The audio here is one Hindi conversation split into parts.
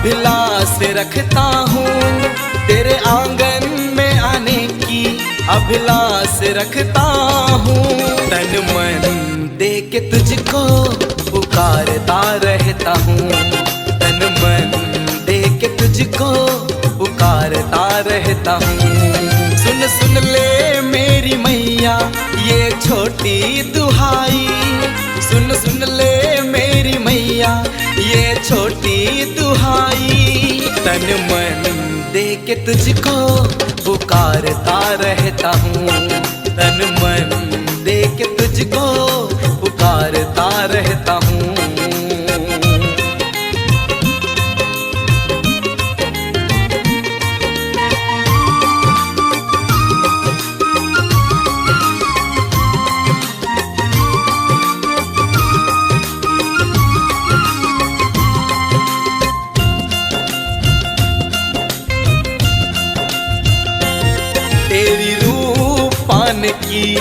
अभिलाष रखता हूँ तेरे आंगन में आने की, अभिलाष रखता हूँ। तन मन दे के तुझको पुकारता रहता हूँ, तन मन दे के तुझको पुकारता रहता हूँ। सुन सुन ले मेरी मैया ये छोटी दुहाई, सुन सुन ले मेरी मैया ये छोटी दुहाई। तन मन दे के तुझको पुकारता रहता हूँ, तन मन दे के तुझको पुकारता रहता हूँ। तेरी रूप पाने की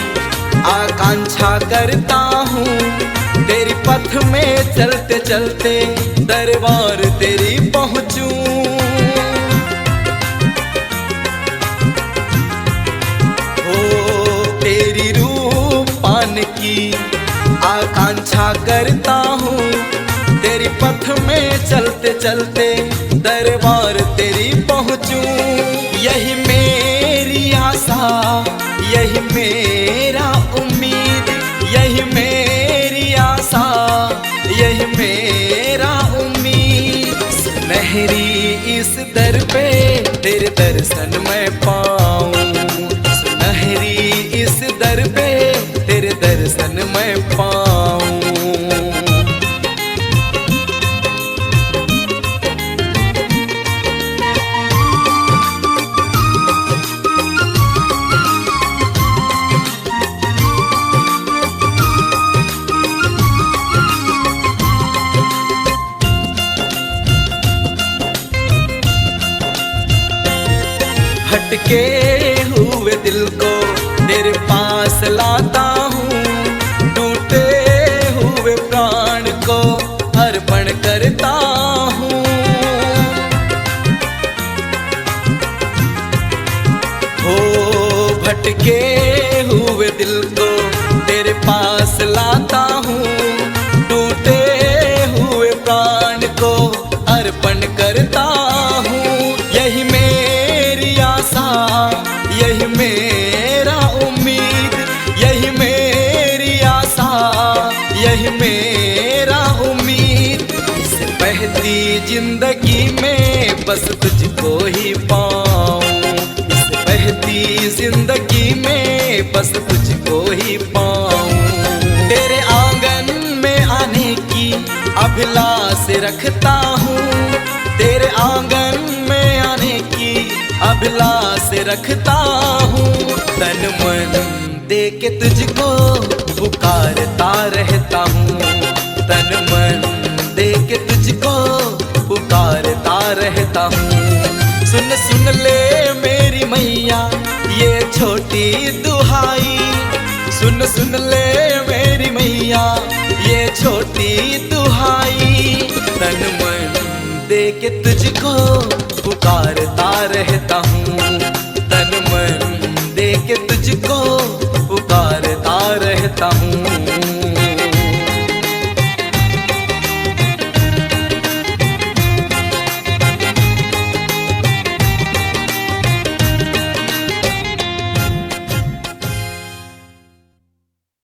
आकांक्षा करता हूँ, तेरी पथ में चलते चलते दरबार तेरी पहुँचूं। ओ तेरी रूप पाने की आकांक्षा करता हूँ, तेरी पथ में चलते चलते दरबार तेरी पहुँचूं। यही मेरी आशा, यही मेरा उम्मीद, यही मेरी आशा, यही मेरा उम्मीद। सुनहरी इस दर पे तेरे दर्शन मैं पाऊं, सुनहरी इस दर पे तेरे दर्शन मैं पाऊं। भटके हुए दिल को तेरे पास लाता हूँ, टूटे हुए प्राण को अर्पण करता हूँ। हो भटके हुए दिल को तेरे पास लाता हूँ, टूटे हुए प्राण को अर्पण करता हूँ। यही मेरी आशा, यही मेरा उम्मीद, यही मेरी आशा, यही मेरा उम्मीद। इस बहती जिंदगी में बस तुझको ही पाऊं, इस बहती जिंदगी में बस तुझको ही पाऊं। तेरे आंगन में आने की अभिलाष रखता हूँ, तेरे आंगन में आने की अभिलाष रखता हूँ। तन मन दे के तुझको पुकारता रहता हूँ, तन मन दे के तुझको पुकारता रहता हूँ। सुन सुन ले मेरी मैया ये छोटी दुहाई, सुन सुन ले मेरी मैया ये छोटी दुहाई। तन मन दे के तुझको पुकारता रहता हूँ, तन मन दे के तुझको पुकारता रहता हूँ।